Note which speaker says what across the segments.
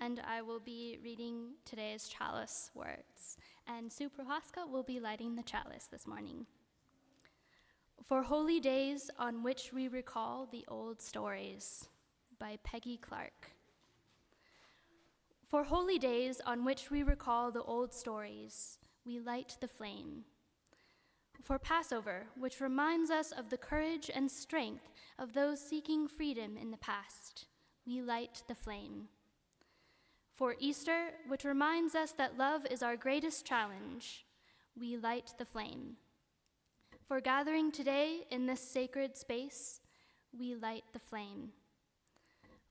Speaker 1: and I will be reading today's chalice words, and Sue Prohaska will be lighting the chalice this morning. For Holy Days on Which We Recall the Old Stories, by Peggy Clark. For holy days on which we recall the old stories, we light the flame. For Passover, which reminds us of the courage and strength of those seeking freedom in the past, we light the flame. For Easter, which reminds us that love is our greatest challenge, we light the flame. For gathering today in this sacred space, we light the flame.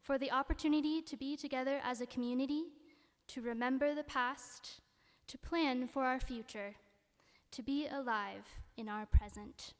Speaker 1: For the opportunity to be together as a community, to remember the past, to plan for our future, to be alive in our present.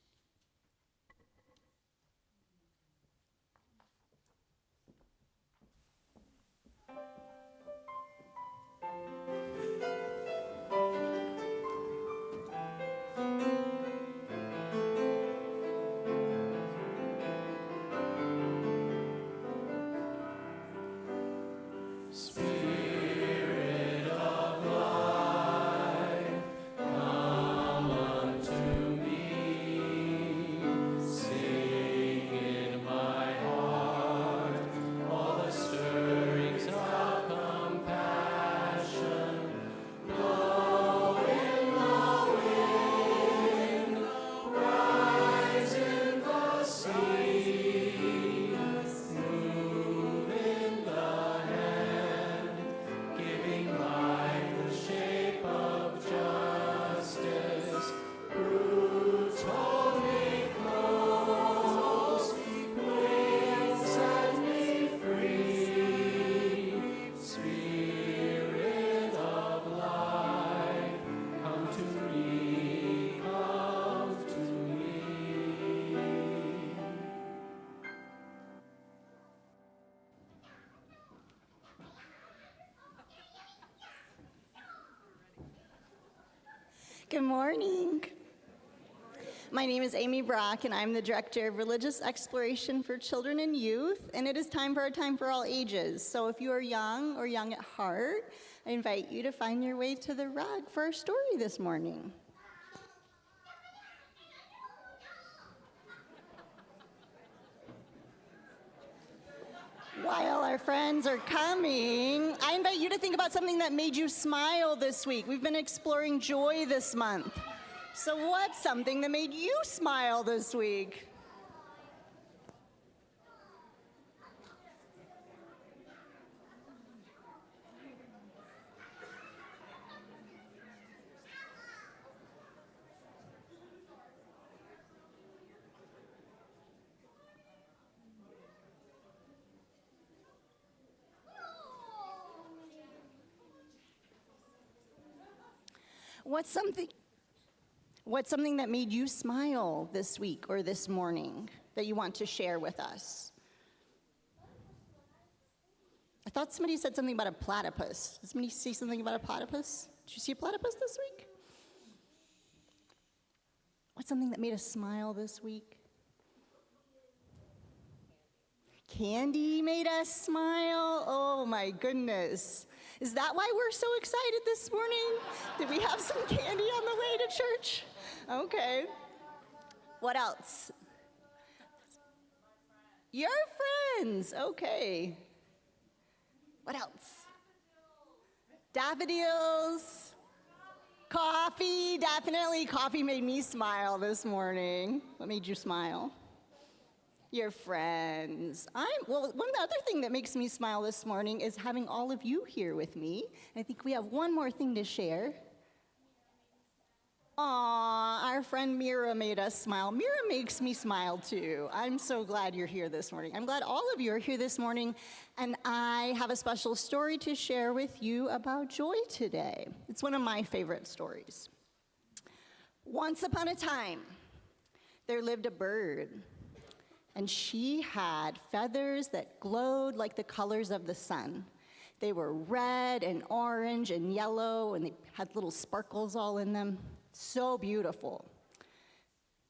Speaker 2: Good morning. My name is Amy Brock, and I'm the Director of Religious Exploration for Children and Youth, and it is time for our Time for All Ages. So if you are young or young at heart, I invite you to find your way to the rug for our story this morning. While our friends are coming, I invite you to think about something that made you smile this week. We've been exploring joy this month. So what's something that made you smile this week? What's something that made you smile this week or this morning that you want to share with us? I thought somebody said something about a platypus. Did somebody say something about a platypus? Did you see a platypus this week? What's something that made us smile this week? Candy made us smile? Oh my goodness. Is that why we're so excited this morning? Did we have some candy on the way to church? Okay. What else? Your friends. Okay. What else? Daffodils. Coffee. Definitely coffee made me smile this morning. What made you smile? Your friends. One other thing that makes me smile this morning is having all of you here with me. I think we have one more thing to share. Aw, our friend Mira made us smile. Mira makes me smile too. I'm so glad you're here this morning. I'm glad all of you are here this morning, and I have a special story to share with you about joy today. It's one of my favorite stories. Once upon a time, there lived a bird. And she had feathers that glowed like the colors of the sun. They were red and orange and yellow, and they had little sparkles all in them. So beautiful.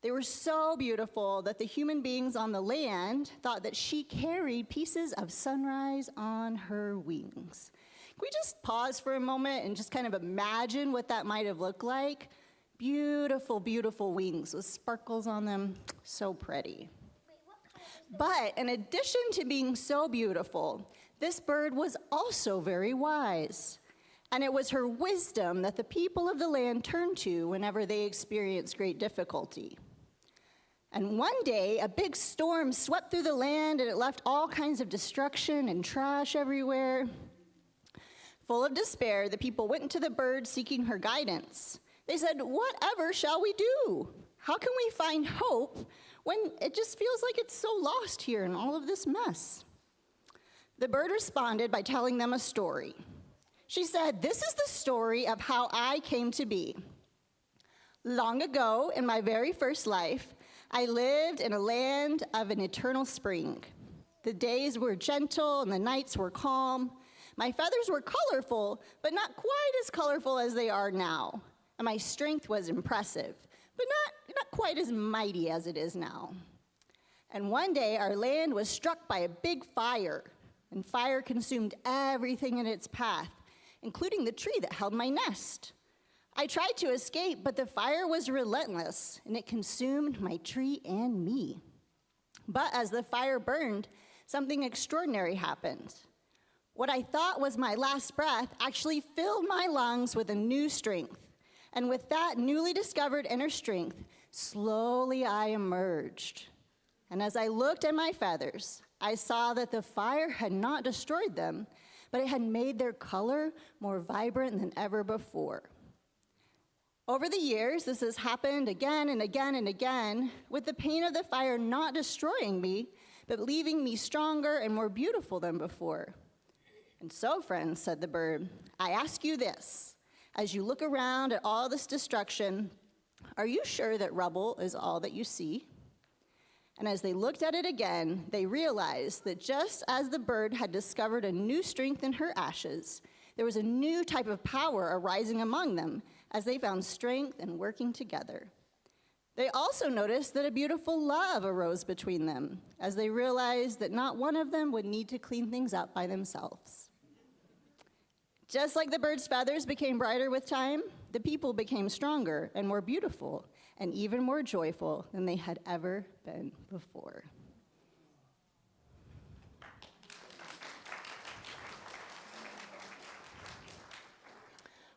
Speaker 2: They were so beautiful that the human beings on the land thought that she carried pieces of sunrise on her wings. Can we just pause for a moment and just kind of imagine what that might have looked like? Beautiful, beautiful wings with sparkles on them, so pretty. But in addition to being so beautiful, this bird was also very wise. And it was her wisdom that the people of the land turned to whenever they experienced great difficulty. And one day, a big storm swept through the land, and it left all kinds of destruction and trash everywhere. Full of despair, the people went to the bird seeking her guidance. They said, "Whatever shall we do? How can we find hope when it just feels like it's so lost here in all of this mess?" The bird responded by telling them a story. She said, "This is the story of how I came to be. Long ago, in my very first life, I lived in a land of an eternal spring. The days were gentle and the nights were calm. My feathers were colorful, but not quite as colorful as they are now. And my strength was impressive, but not quite as mighty as it is now. And one day, our land was struck by a big fire, and fire consumed everything in its path, including the tree that held my nest. I tried to escape, but the fire was relentless, and it consumed my tree and me. But as the fire burned, something extraordinary happened. What I thought was my last breath actually filled my lungs with a new strength. And with that newly discovered inner strength, slowly I emerged. And as I looked at my feathers, I saw that the fire had not destroyed them, but it had made their color more vibrant than ever before. Over the years, this has happened again and again and again, with the pain of the fire not destroying me, but leaving me stronger and more beautiful than before. And so, friends, said the bird, I ask you this. As you look around at all this destruction, are you sure that rubble is all that you see? And as they looked at it again, they realized that just as the bird had discovered a new strength in her ashes, there was a new type of power arising among them as they found strength and working together. They also noticed that a beautiful love arose between them as they realized that not one of them would need to clean things up by themselves. Just like the bird's feathers became brighter with time, the people became stronger and more beautiful and even more joyful than they had ever been before.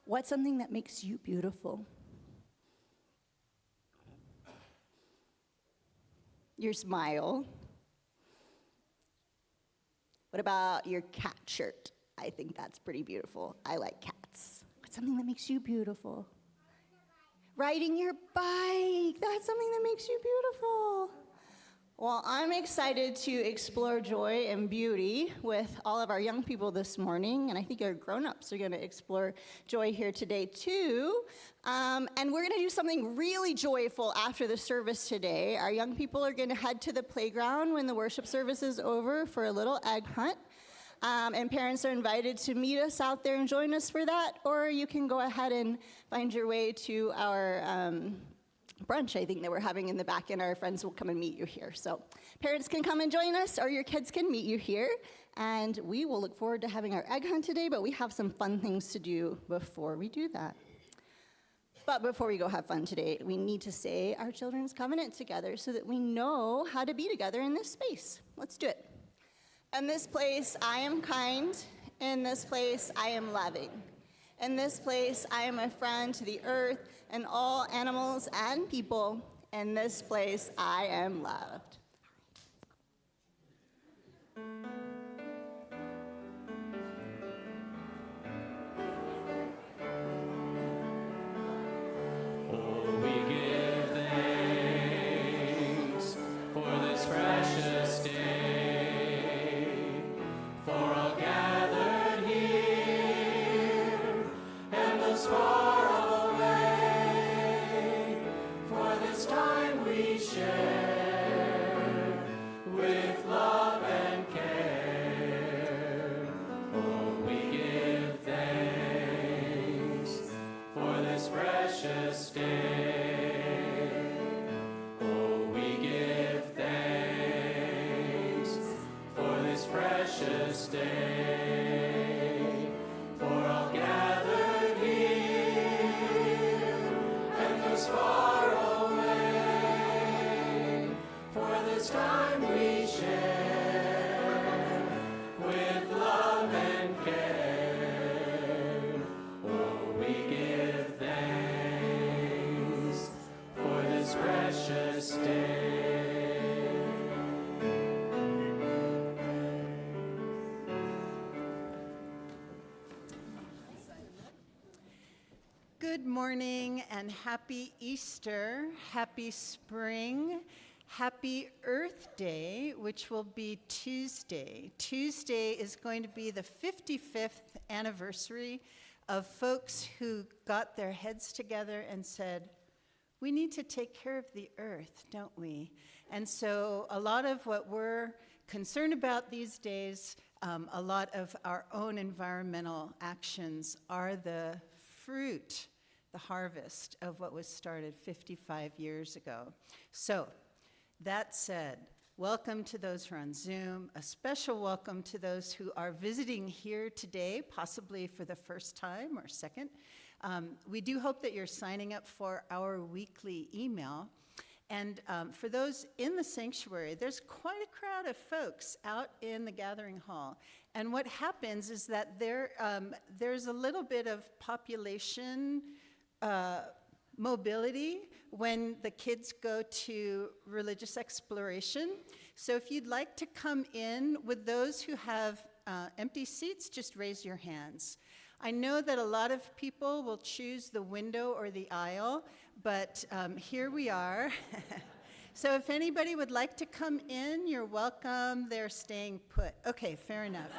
Speaker 2: What's something that makes you beautiful? Your smile. What about your cat shirt? I think that's pretty beautiful. I like cats. What's something that makes you beautiful? Riding your bike. That's something that makes you beautiful. Well, I'm excited to explore joy and beauty with all of our young people this morning, and I think our grown-ups are going to explore joy here today too. And we're going to do something really joyful after the service today. Our young people are going to head to the playground when the worship service is over for a little egg hunt. And parents are invited to meet us out there and join us for that, or you can go ahead and find your way to our brunch, I think, that we're having in the back, and our friends will come and meet you here. So parents can come and join us, or your kids can meet you here, and we will look forward to having our egg hunt today, but we have some fun things to do before we do that. But before we go have fun today, we need to say our children's covenant together so that we know how to be together in this space. Let's do it. In this place, I am kind. In this place, I am loving. In this place, I am a friend to the earth and all animals and people. In this place, I am loved.
Speaker 3: Time we share. Good morning and happy Easter, happy spring, happy Earth Day, which will be Tuesday. Tuesday is going to be the 55th anniversary of folks who got their heads together and said, we need to take care of the earth, don't we? And so a lot of what we're concerned about these days, a lot of our own environmental actions are the fruit, the harvest of what was started 55 years ago. So, that said, welcome to those who are on Zoom. A special welcome to those who are visiting here today, possibly for the first time or second. We do hope that you're signing up for our weekly email. And for those in the sanctuary, there's quite a crowd of folks out in the gathering hall. And what happens is that there's a little bit of population mobility when the kids go to religious exploration. So if you'd like to come in with those who have empty seats, just raise your hands. I know that a lot of people will choose the window or the aisle, but here we are. So if anybody would like to come in, you're welcome. They're staying put. Okay, fair enough.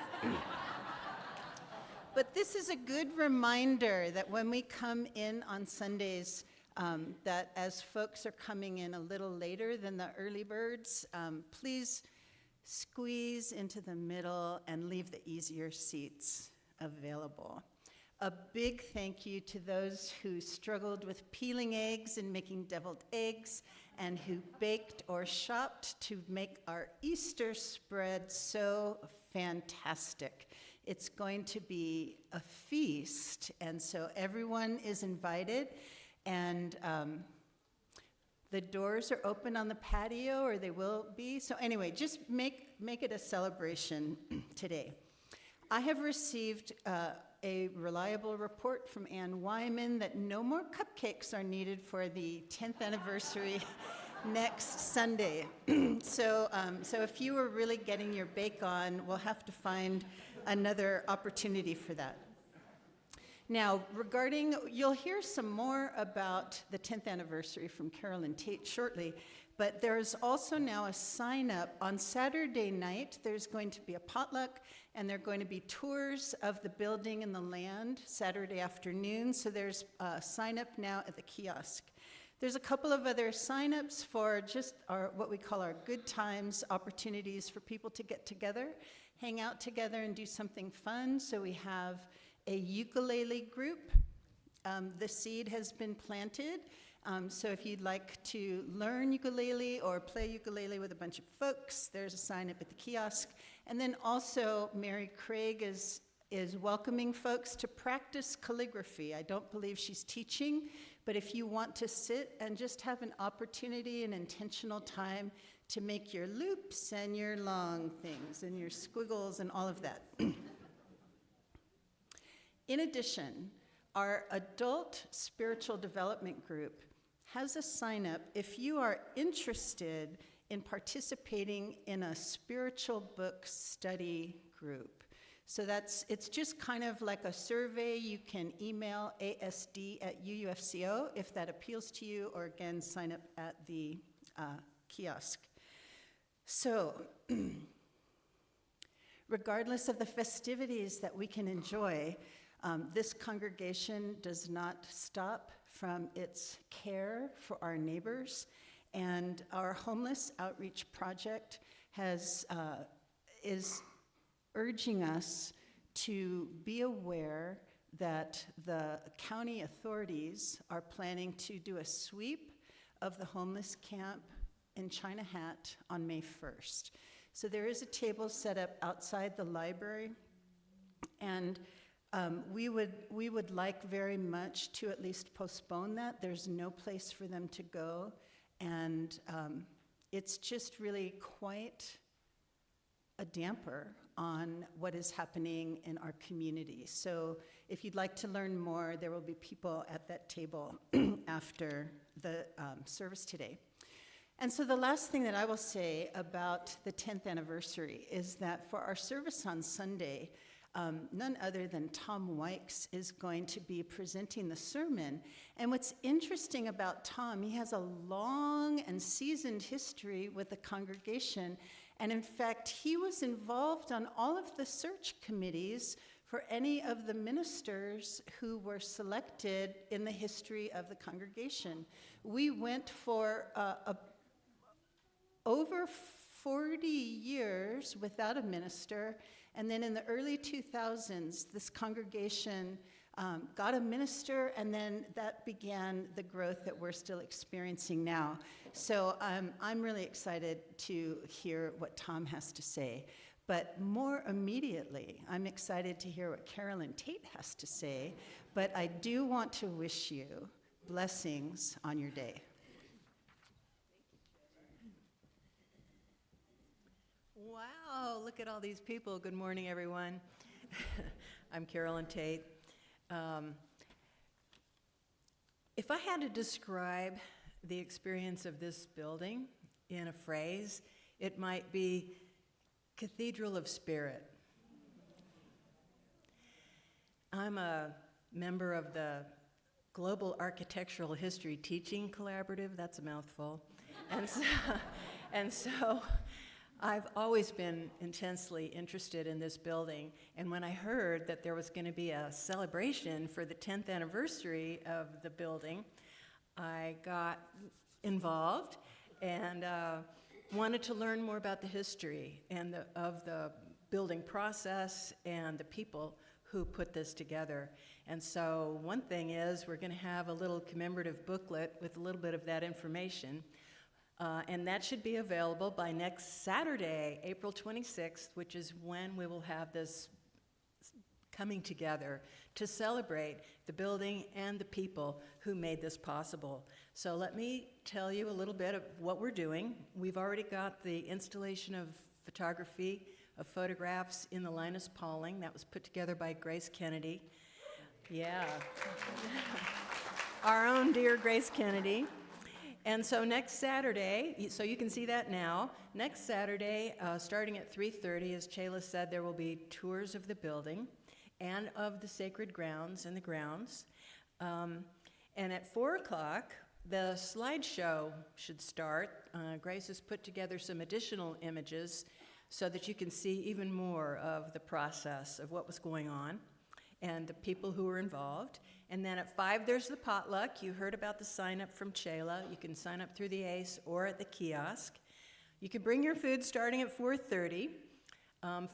Speaker 3: But this is a good reminder that when we come in on Sundays, that as folks are coming in a little later than the early birds, please squeeze into the middle and leave the easier seats available. A big thank you to those who struggled with peeling eggs and making deviled eggs, and who baked or shopped to make our Easter spread so fantastic. It's going to be a feast, and so everyone is invited, and the doors are open on the patio, or they will be. So anyway, just make it a celebration today. I have received a reliable report from Ann Wyman that no more cupcakes are needed for the 10th anniversary next Sunday. So if you were really getting your bake on, we'll have to find another opportunity for that. Now, you'll hear some more about the 10th anniversary from Carolyn Tate shortly, but there's also now a sign up. On Saturday night, there's going to be a potluck, and there are going to be tours of the building and the land Saturday afternoon, so there's a sign up now at the kiosk. There's a couple of other sign-ups for just what we call our good times opportunities for people to get together, hang out together, and do something fun. So we have a ukulele group. The seed has been planted. So if you'd like to learn ukulele or play ukulele with a bunch of folks, there's a sign up at the kiosk. And then also Mary Craig is welcoming folks to practice calligraphy. I don't believe she's teaching, but if you want to sit and just have an opportunity, an intentional time to make your loops and your long things and your squiggles and all of that. In addition, our adult spiritual development group has a sign up if you are interested in participating in a spiritual book study group. So it's just kind of like a survey. You can email asd@uufco if that appeals to you, or again, sign up at the kiosk. So, regardless of the festivities that we can enjoy, this congregation does not stop from its care for our neighbors, and our homeless outreach project is urging us to be aware that the county authorities are planning to do a sweep of the homeless camp in China Hat on May 1st. So there is a table set up outside the library, and we would like very much to at least postpone that. There's no place for them to go, and it's just really quite a damper on what is happening in our community. So if you'd like to learn more, there will be people at that table after the service today. And so the last thing that I will say about the 10th anniversary is that for our service on Sunday, None other than Tom Wykes is going to be presenting the sermon. And what's interesting about Tom, he has a long and seasoned history with the congregation. And in fact, he was involved on all of the search committees for any of the ministers who were selected in the history of the congregation. We went for over 40 years without a minister, and then in the early 2000s, this congregation got a minister, and then that began the growth that we're still experiencing now. So I'm really excited to hear what Tom has to say. But more immediately, I'm excited to hear what Carolyn Tate has to say, but I do want to wish you blessings on your day.
Speaker 4: Wow, look at all these people. Good morning, everyone. I'm Carolyn Tate. If I had to describe the experience of this building in a phrase, it might be Cathedral of Spirit. I'm a member of the Global Architectural History Teaching Collaborative. That's a mouthful. And so I've always been intensely interested in this building, and when I heard that there was going to be a celebration for the 10th anniversary of the building, I got involved and wanted to learn more about the history and of the building process and the people who put this together. And so one thing is we're going to have a little commemorative booklet with a little bit of that information. And that should be available by next Saturday, April 26th, which is when we will have this coming together to celebrate the building and the people who made this possible. So let me tell you a little bit of what we're doing. We've already got the installation of photography, of photographs in the Linus Pauling. That was put together by Grace Kennedy. Yeah. Our own dear Grace Kennedy. And so next Saturday, so you can see that now, next Saturday, starting at 3:30, as Chayla said, there will be tours of the building and of the sacred grounds and the grounds. And at 4 o'clock, the slideshow should start. Grace has put together some additional images so that you can see even more of the process of what was going on and the people who were involved. And then at 5, there's the potluck. You heard about the sign up from Chayla. You can sign up through the ACE or at the kiosk. You can bring your food starting at 4:30.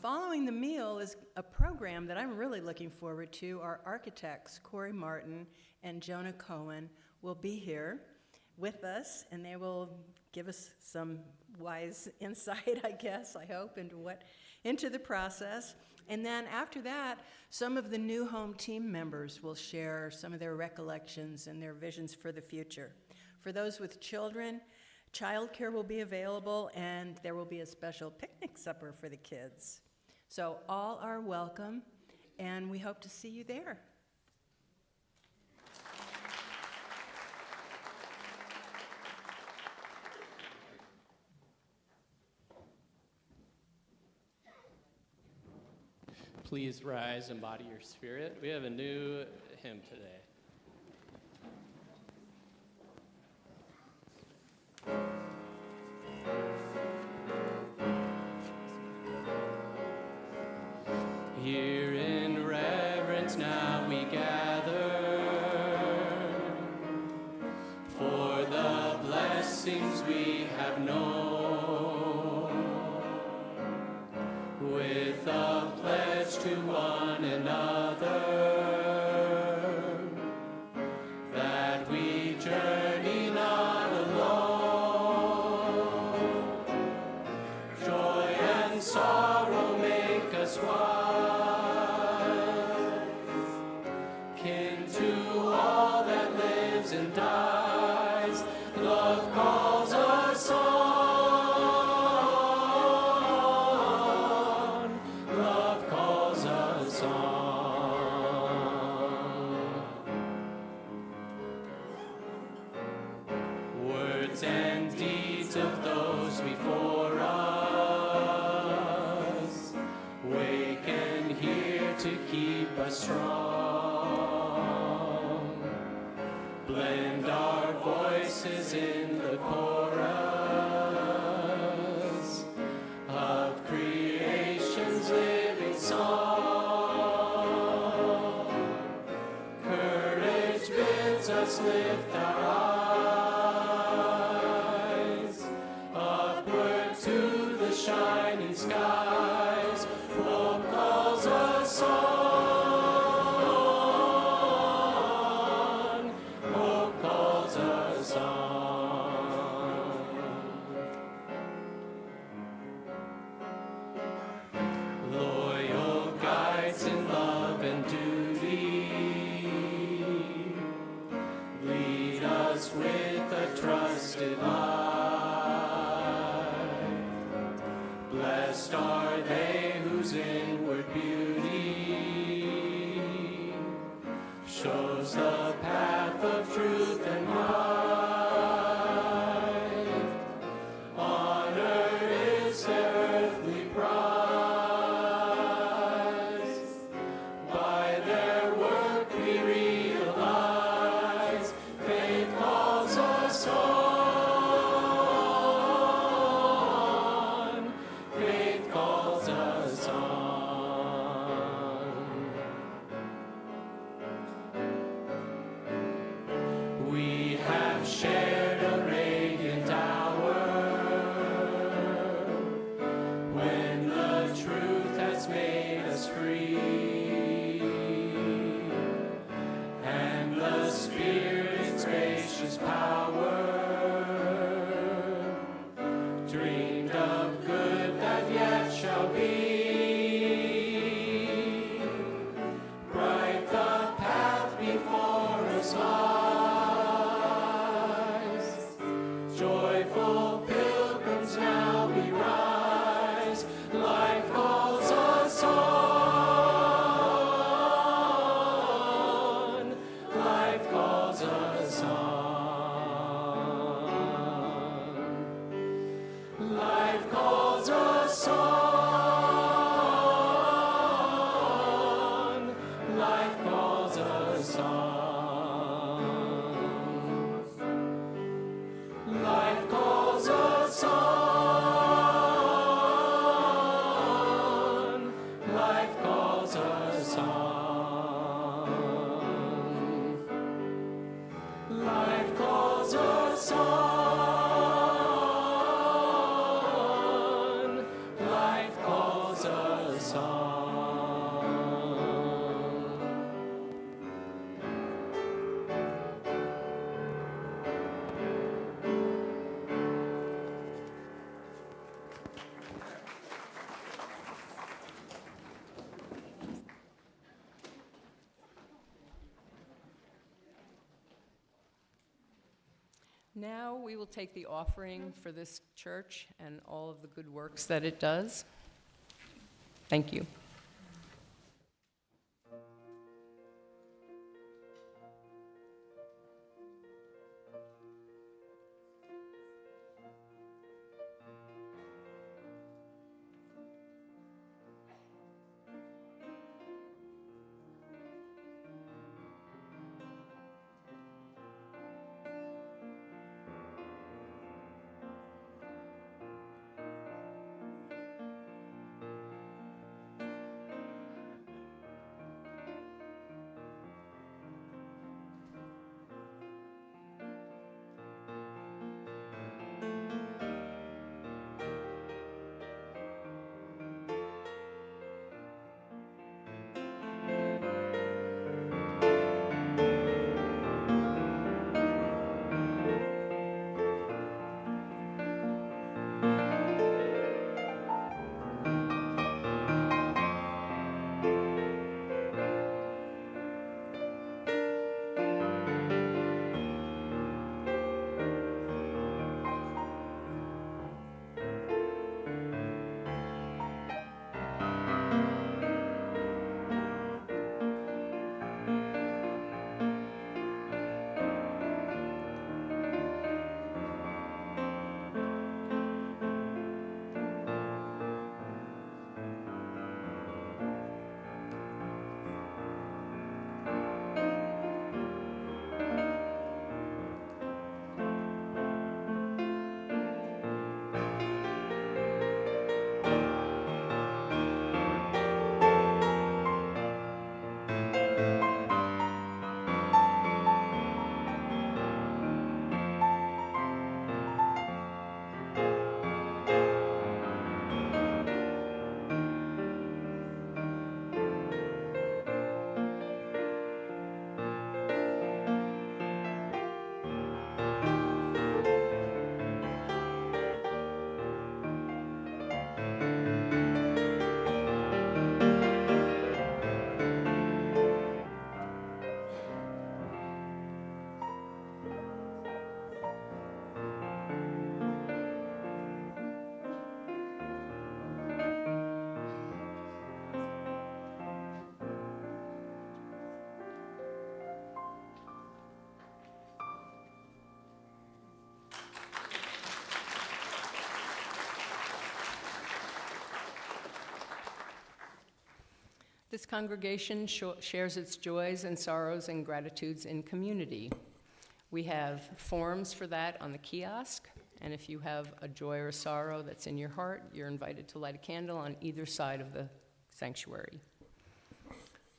Speaker 4: Following the meal is a program that I'm really looking forward to. Our architects, Corey Martin and Jonah Cohen, will be here with us, and they will give us some wise insight, I guess, I hope, into the process. And then after that, some of the new home team members will share some of their recollections and their visions for the future. For those with children, childcare will be available, and there will be a special picnic supper for the kids. So all are welcome, and we hope to see you there.
Speaker 5: Please rise and embody your spirit. We have a new hymn today. Here in reverence now we gather for the blessings we have known, with a pledge to one another that we journey not alone. Joy and sorrow make us wise, kin to all that lives and dies. Love calls us on. Love calls us on. Words and deeds of those before us, wake and hear strong. Blend our voices in the chorus of creation's living song. Courage bids us lift our eyes upward to the shining skies. Hope calls us on. Hope calls us on. Loyal guides in love and duty, lead us with a trusted light. Blessed are they whose inward beauty shows the path of truth and right. Honor is their earthly prize. By their work we realize faith calls us on. Faith calls us on. We have shared a radiant hour when the truth has made us free, and the Spirit's gracious power dreamed of good that yet shall be. Bright the path before us lies. Joyful pilgrims now we rise. Life calls us on. Life calls us on. Life calls us on. Life calls us on. Life calls us on. Life calls us on. Life calls us on. Life calls us on.
Speaker 4: Now we will take the offering for this church and all of the good works that it does. Thank you. This congregation shares its joys and sorrows and gratitudes in community. We have forms for that on the kiosk, and if you have a joy or a sorrow that's in your heart, you're invited to light a candle on either side of the sanctuary.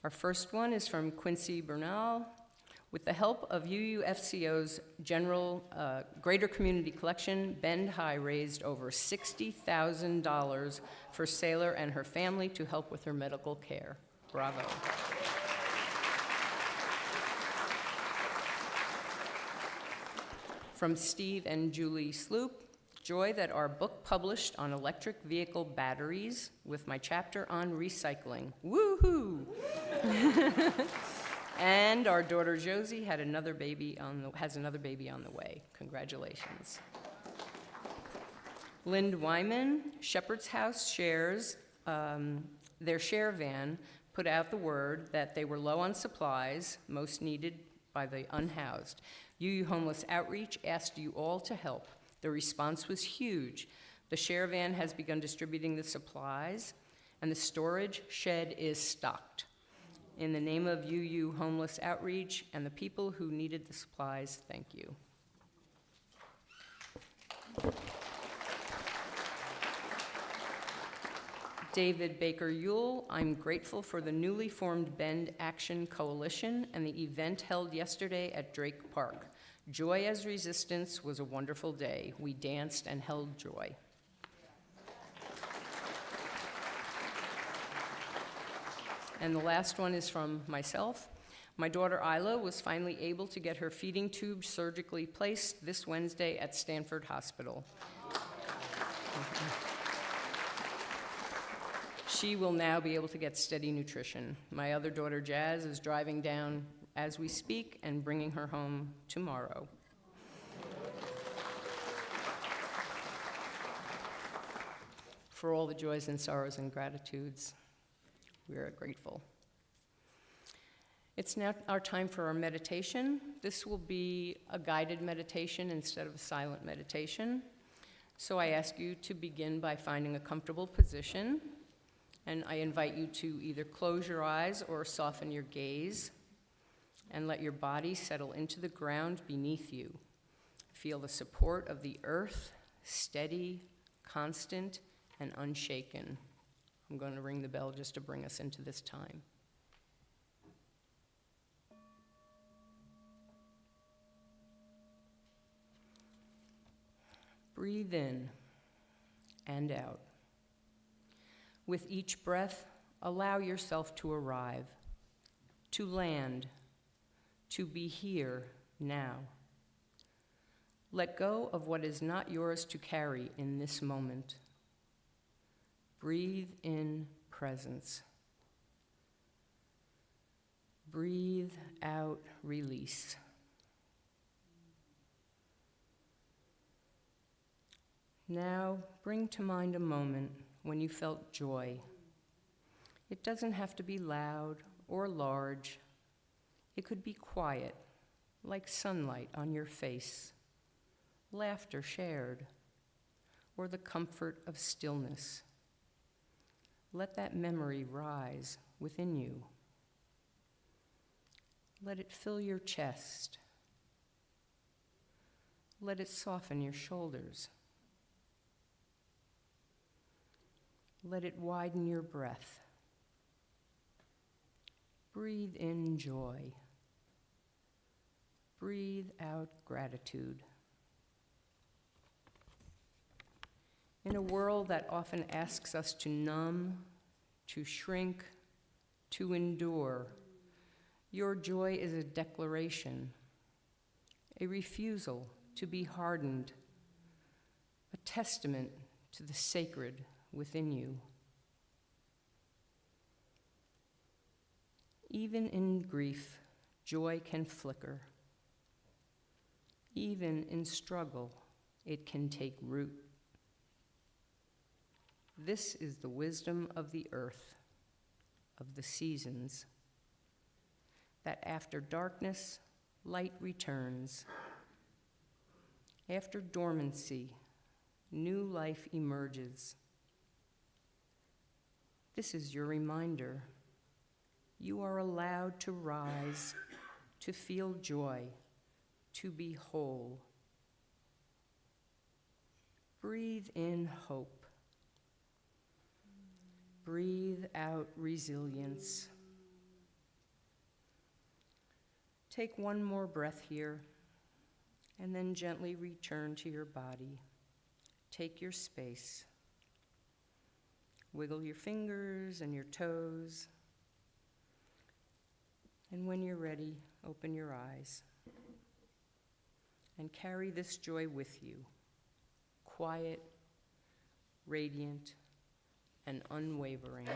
Speaker 4: Our first one is from Quincy Bernal. With the help of UUFCO's general Greater Community Collection, Bend High raised over $60,000 for Sailor and her family to help with her medical care. Bravo. From Steve and Julie Sloop, joy that our book published on electric vehicle batteries with my chapter on recycling. Woohoo! And our daughter Josie has another baby on the way. Congratulations. Lind Wyman, Shepherd's House shares, their share van put out the word that they were low on supplies, most needed by the unhoused. UU Homeless Outreach asked you all to help. The response was huge. The share van has begun distributing the supplies, and the storage shed is stocked. In the name of UU Homeless Outreach and the people who needed the supplies, thank you. David Baker Yule, I'm grateful for the newly formed Bend Action Coalition and the event held yesterday at Drake Park. Joy as Resistance was a wonderful day. We danced and held joy. And the last one is from myself. My daughter Isla was finally able to get her feeding tube surgically placed this Wednesday at Stanford Hospital. She will now be able to get steady nutrition. My other daughter Jazz is driving down as we speak and bringing her home tomorrow. For all the joys and sorrows and gratitudes, we are grateful. It's now our time for our meditation. This will be a guided meditation instead of a silent meditation. So I ask you to begin by finding a comfortable position, and I invite you to either close your eyes or soften your gaze and let your body settle into the ground beneath you. Feel the support of the earth, steady, constant, and unshaken. I'm going to ring the bell just to bring us into this time. Breathe in and out. With each breath, allow yourself to arrive, to land, to be here now. Let go of what is not yours to carry in this moment. Breathe in presence. Breathe out release. Now, bring to mind a moment when you felt joy. It doesn't have to be loud or large. It could be quiet, like sunlight on your face, laughter shared, or the comfort of stillness. Let that memory rise within you. Let it fill your chest. Let it soften your shoulders. Let it widen your breath. Breathe in joy. Breathe out gratitude. In a world that often asks us to numb, to shrink, to endure, your joy is a declaration, a refusal to be hardened, a testament to the sacred within you. Even in grief, joy can flicker. Even in struggle, it can take root. This is the wisdom of the earth, of the seasons, that after darkness, light returns. After dormancy, new life emerges. This is your reminder
Speaker 6: you are allowed to rise, to feel joy, to be whole. Breathe in hope. Breathe out resilience. Take one more breath here, and then gently return to your body. Take your space. Wiggle your fingers and your toes. And when you're ready, open your eyes. And carry this joy with you, quiet, radiant, and unwavering.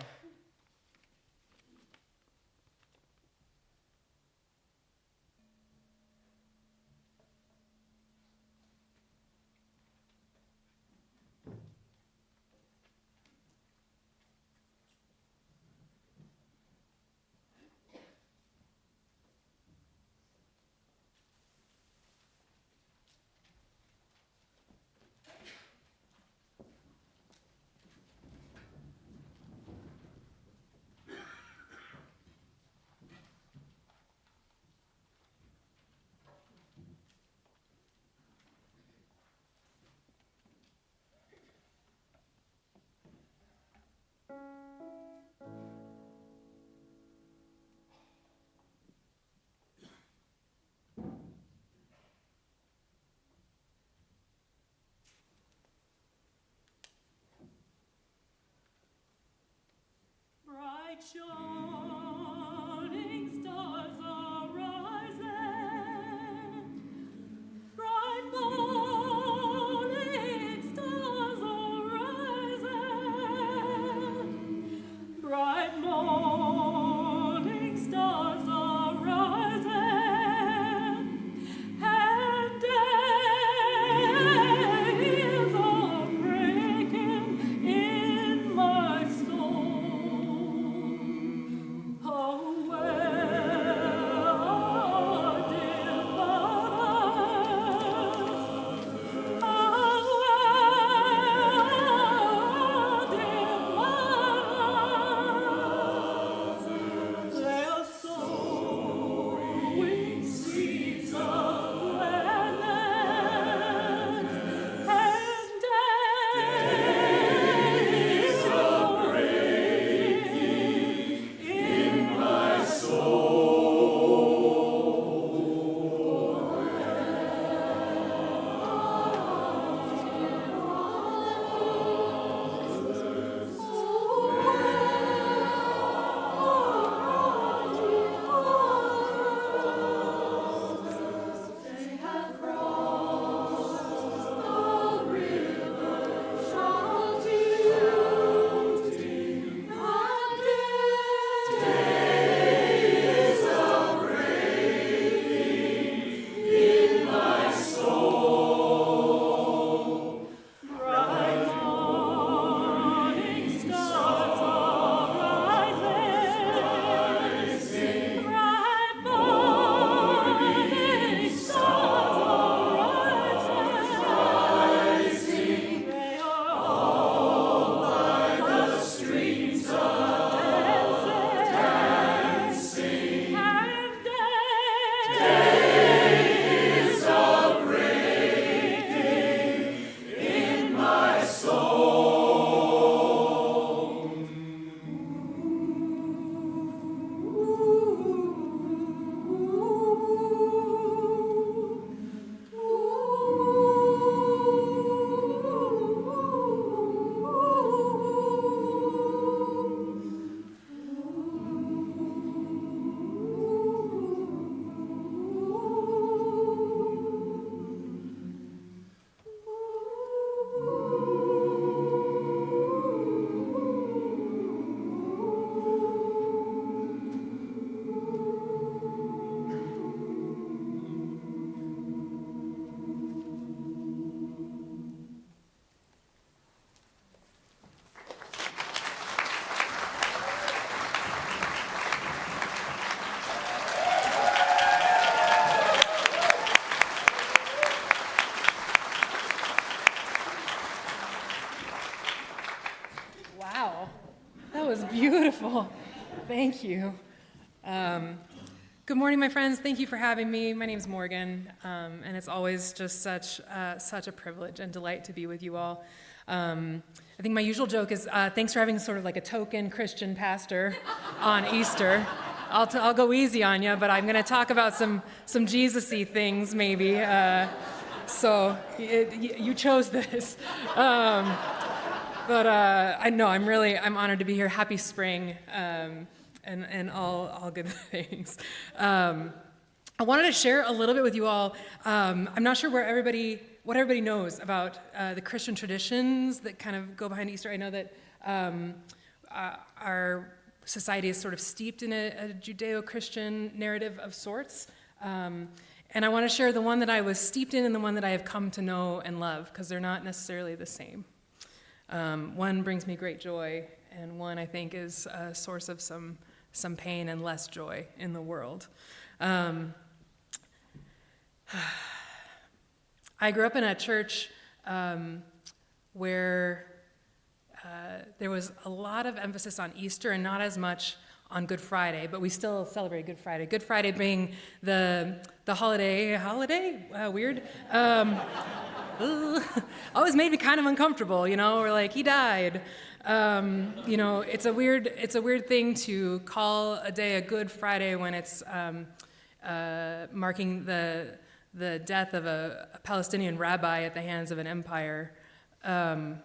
Speaker 7: Bright shining stars are rising, bright morning stars are rising, bright morning stars are rising, and days are breaking in my soul. Oh, where did they're sowing seeds of gladness and days of breaking in my They have crossed the river, shouting, and days are breaking in my soul. Bright morning stars are rising, bright morning stars are rising. They are all by the streams of dancing, and days are breaking in my soul.
Speaker 8: Wow, that was beautiful. Thank you. Good morning, my friends. Thank you for having me. My name's Morgan, and it's always just such a privilege and delight to be with you all. I think my usual joke is thanks for having sort of like a token Christian pastor on Easter. I'll go easy on you, but I'm going to talk about some Jesus-y things maybe. So you chose this. But I know I'm honored to be here. Happy spring. And all good things. I wanted to share a little bit with you all. I'm not sure what everybody knows about the Christian traditions that kind of go behind Easter. I know that our society is sort of steeped in a Judeo-Christian narrative of sorts. And I want to share the one that I was steeped in and the one that I have come to know and love, because they're not necessarily the same. One brings me great joy, and one I think is a source of some pain and less joy in the world. I grew up in a church where there was a lot of emphasis on Easter and not as much on Good Friday, but we still celebrate Good Friday. Good Friday being the holiday, weird. Always made me kind of uncomfortable, We're like, he died. It's a weird thing to call a day a Good Friday when it's marking the death of a Palestinian rabbi at the hands of an empire. It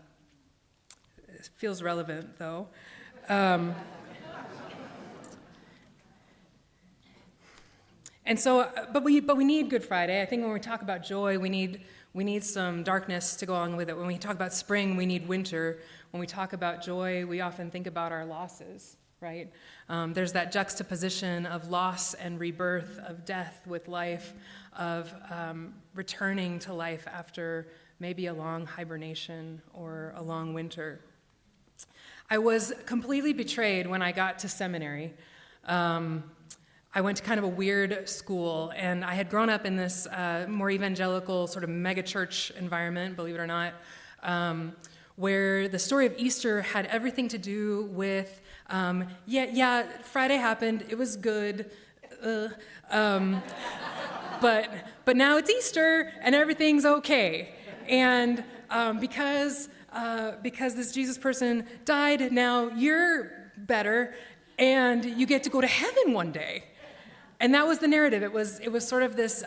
Speaker 8: feels relevant, though. And so, but we need Good Friday. I think when we talk about joy, we need some darkness to go along with it. When we talk about spring, we need winter. When we talk about joy, we often think about our losses, right? There's that juxtaposition of loss and rebirth, of death with life, of returning to life after maybe a long hibernation or a long winter. I was completely betrayed when I got to seminary. I went to kind of a weird school, and I had grown up in this more evangelical sort of megachurch environment, believe it or not, where the story of Easter had everything to do with, Friday happened, it was good, but now it's Easter and everything's okay, and because this Jesus person died, now you're better, and you get to go to heaven one day. And that was the narrative. It was sort of this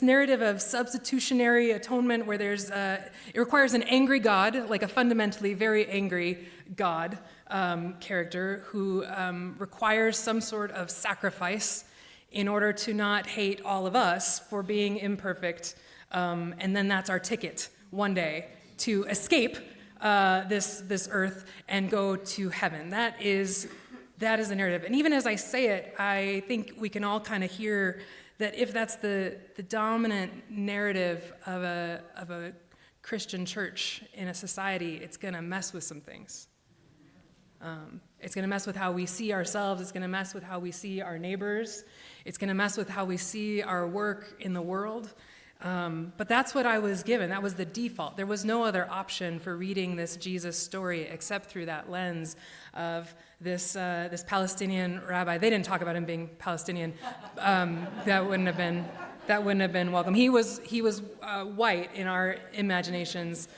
Speaker 8: narrative of substitutionary atonement where it requires an angry God, like a fundamentally very angry God character who requires some sort of sacrifice in order to not hate all of us for being imperfect. And then that's our ticket one day to escape this earth and go to heaven. That is the narrative. And even as I say it, I think we can all kind of hear that if that's the dominant narrative of a Christian church in a society, it's going to mess with some things. It's going to mess with how we see ourselves. It's going to mess with how we see our neighbors. It's going to mess with how we see our work in the world. But that's what I was given. That was the default. There was no other option for reading this Jesus story except through that lens of this Palestinian rabbi. They didn't talk about him being Palestinian. That wouldn't have been welcome. He was white in our imaginations,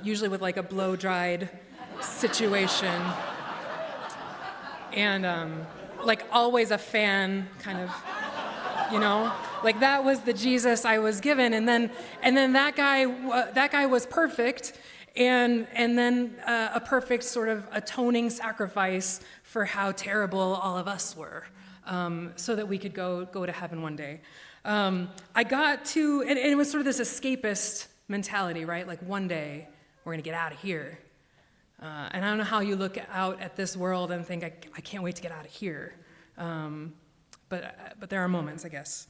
Speaker 8: usually with like a blow-dried situation, and like always a fan, kind of, like that was the Jesus I was given. And then that guy was perfect. And then a perfect sort of atoning sacrifice for how terrible all of us were, so that we could go to heaven one day. I got to, and it was sort of this escapist mentality, right? Like one day we're gonna get out of here. And I don't know how you look out at this world and think, I can't wait to get out of here. But there are moments, I guess.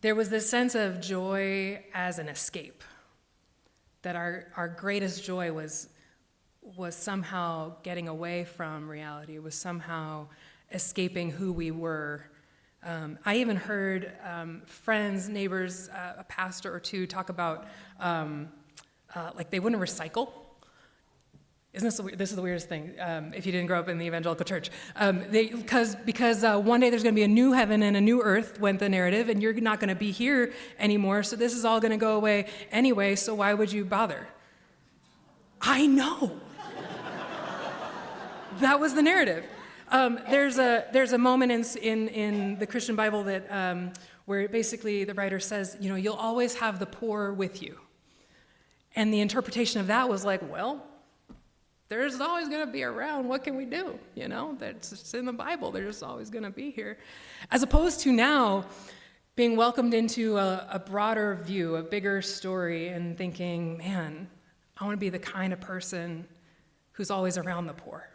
Speaker 8: There was this sense of joy as an escape, that our greatest joy was somehow getting away from reality, was somehow escaping who we were. I even heard friends, neighbors, a pastor or two talk about like they wouldn't recycle. Isn't this is the weirdest thing, if you didn't grow up in the evangelical church. Because one day there's going to be a new heaven and a new earth, went the narrative, and you're not going to be here anymore, so this is all going to go away anyway, so why would you bother? I know. That was the narrative. There's a moment in the Christian Bible that where basically the writer says, you'll always have the poor with you. And the interpretation of that was like, well, there's always going to be around. What can we do? That's in the Bible. They're just always going to be here. As opposed to now being welcomed into a broader view, a bigger story, and thinking, man, I want to be the kind of person who's always around the poor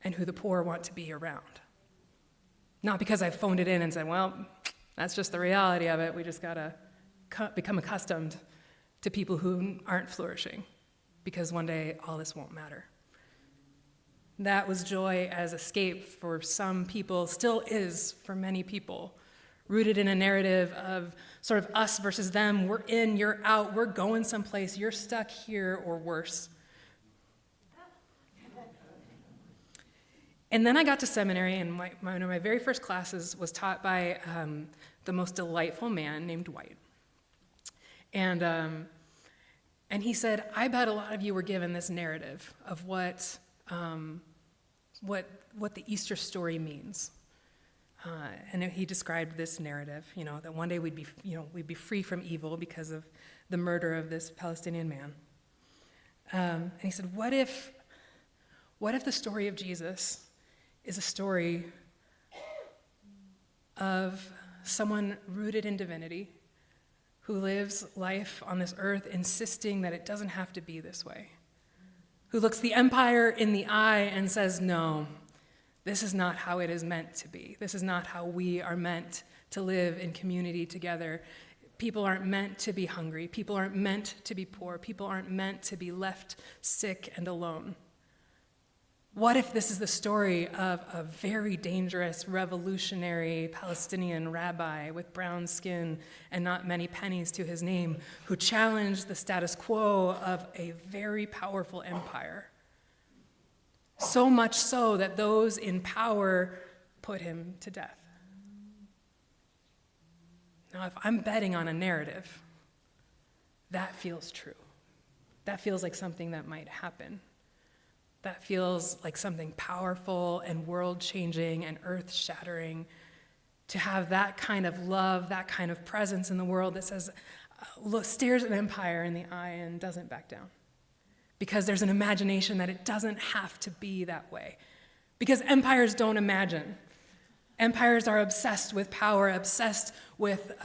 Speaker 8: and who the poor want to be around. Not because I've phoned it in and said, well, that's just the reality of it. We just got to become accustomed to people who aren't flourishing, because one day all this won't matter. That was joy as escape for some people, still is for many people, rooted in a narrative of sort of us versus them. We're in, you're out, we're going someplace, you're stuck here or worse. And then I got to seminary, and one of my very first classes was taught by the most delightful man named White. And he said, I bet a lot of you were given this narrative of what the Easter story means. And he described this narrative, that one day we'd be free from evil because of the murder of this Palestinian man. And he said, what if the story of Jesus is a story of someone rooted in divinity who lives life on this earth insisting that it doesn't have to be this way, who looks the empire in the eye and says, no, this is not how it is meant to be. This is not how we are meant to live in community together. People aren't meant to be hungry. People aren't meant to be poor. People aren't meant to be left sick and alone. What if this is the story of a very dangerous, revolutionary Palestinian rabbi with brown skin and not many pennies to his name, who challenged the status quo of a very powerful empire? So much so that those in power put him to death. Now, if I'm betting on a narrative, that feels true. That feels like something that might happen. That feels like something powerful and world-changing and earth-shattering, to have that kind of love, that kind of presence in the world that says, stares an empire in the eye and doesn't back down. Because there's an imagination that it doesn't have to be that way. Because empires don't imagine. Empires are obsessed with power, obsessed with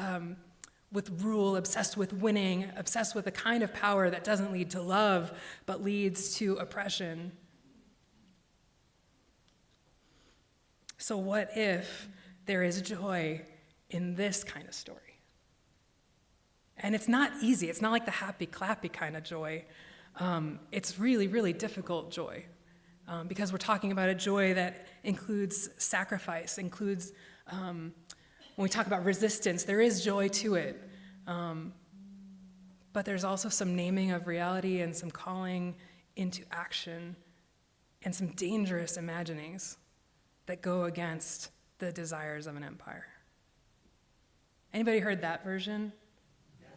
Speaker 8: rule, obsessed with winning, obsessed with the kind of power that doesn't lead to love, but leads to oppression. So what if there is joy in this kind of story? And it's not easy. It's not like the happy, clappy kind of joy. It's really, really difficult joy, because we're talking about a joy that includes sacrifice, includes, when we talk about resistance, there is joy to it. But there's also some naming of reality and some calling into action and some dangerous imaginings that go against the desires of an empire. Anybody heard that version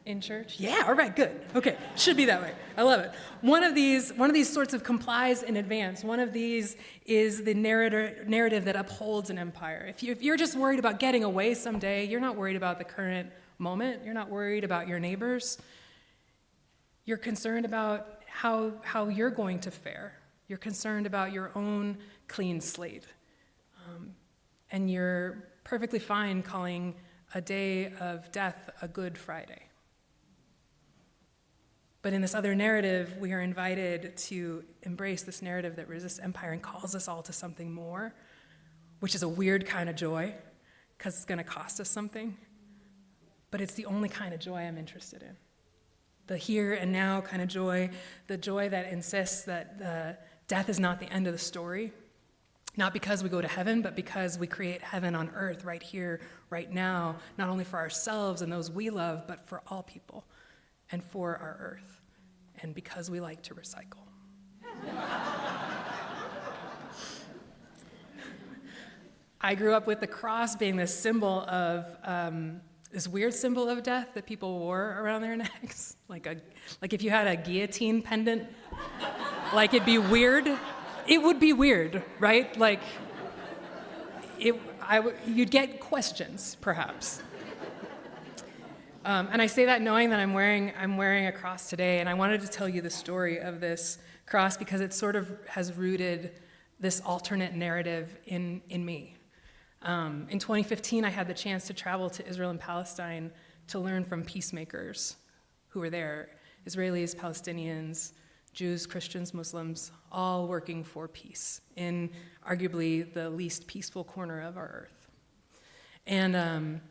Speaker 8: in church? Yeah, all right, good. Okay, should be that way. I love it. One of these sorts of complies in advance. One of these is the narrative that upholds an empire. If you're just worried about getting away someday, you're not worried about the current moment. You're not worried about your neighbors. You're concerned about how you're going to fare. You're concerned about your own clean slate. And you're perfectly fine calling a day of death a Good Friday. But in this other narrative, we are invited to embrace this narrative that resists empire and calls us all to something more, which is a weird kind of joy, because it's going to cost us something. But it's the only kind of joy I'm interested in. The here and now kind of joy, the joy that insists that death is not the end of the story, not because we go to heaven, but because we create heaven on earth right here, right now, not only for ourselves and those we love, but for all people and for our earth, and because we like to recycle. I grew up with the cross being this symbol of, this weird symbol of death that people wore around their necks. Like if you had a guillotine pendant, like it'd be weird. It would be weird, right? Like, you'd get questions, perhaps. And I say that knowing that I'm wearing a cross today, and I wanted to tell you the story of this cross because it sort of has rooted this alternate narrative in me. In 2015, I had the chance to travel to Israel and Palestine to learn from peacemakers who were there, Israelis, Palestinians, Jews, Christians, Muslims, all working for peace in arguably the least peaceful corner of our earth. And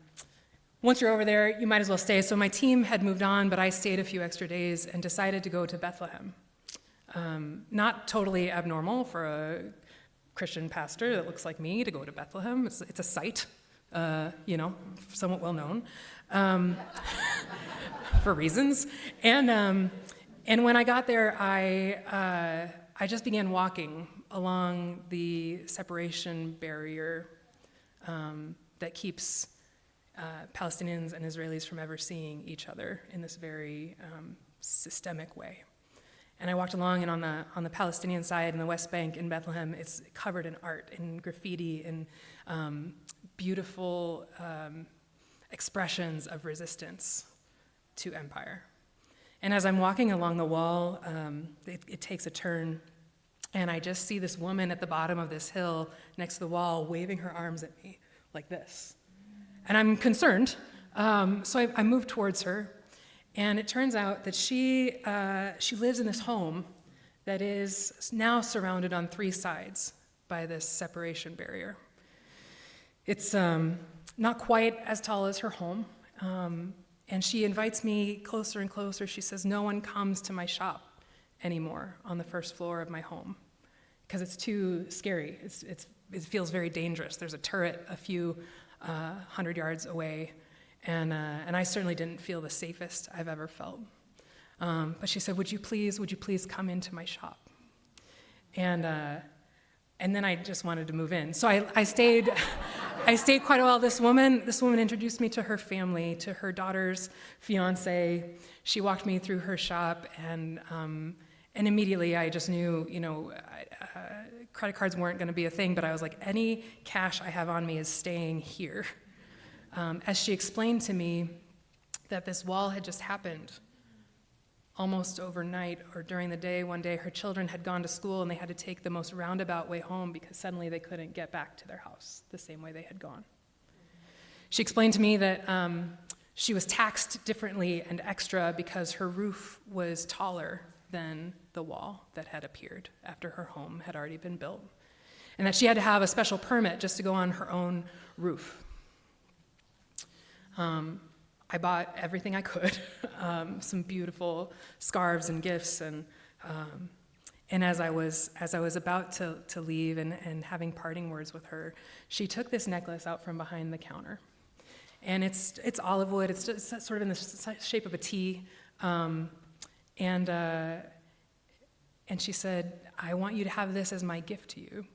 Speaker 8: once you're over there, you might as well stay. So my team had moved on, but I stayed a few extra days and decided to go to Bethlehem. Not totally abnormal for a Christian pastor that looks like me to go to Bethlehem. It's a site, somewhat well known for reasons. And when I got there, I just began walking along the separation barrier that keeps Palestinians and Israelis from ever seeing each other in this very systemic way. And I walked along, and on the Palestinian side, in the West Bank in Bethlehem, it's covered in art and graffiti and beautiful expressions of resistance to empire. And as I'm walking along the wall, it takes a turn, and I just see this woman at the bottom of this hill next to the wall waving her arms at me like this. And I'm concerned, so I move towards her. And it turns out that she lives in this home that is now surrounded on 3 sides by this separation barrier. It's not quite as tall as her home, and she invites me closer and closer. She says, "No one comes to my shop anymore on the first floor of my home because it's too scary. It feels very dangerous. There's a turret a few 100 yards away. And I certainly didn't feel the safest I've ever felt. But she said, would you please come into my shop? And then I just wanted to move in. So I stayed quite a while. This woman introduced me to her family, to her daughter's fiance. She walked me through her shop, and immediately I just knew, credit cards weren't going to be a thing, but I was like, any cash I have on me is staying here. As she explained to me that this wall had just happened almost overnight or during the day. One day her children had gone to school and they had to take the most roundabout way home because suddenly they couldn't get back to their house the same way they had gone. She explained to me that she was taxed differently and extra because her roof was taller than the wall that had appeared after her home had already been built, and that she had to have a special permit just to go on her own roof. I bought everything I could, some beautiful scarves and gifts, and as I was about to leave and having parting words with her, she took this necklace out from behind the counter, and it's olive wood. It's just sort of in the shape of a T, and she said, "I want you to have this as my gift to you.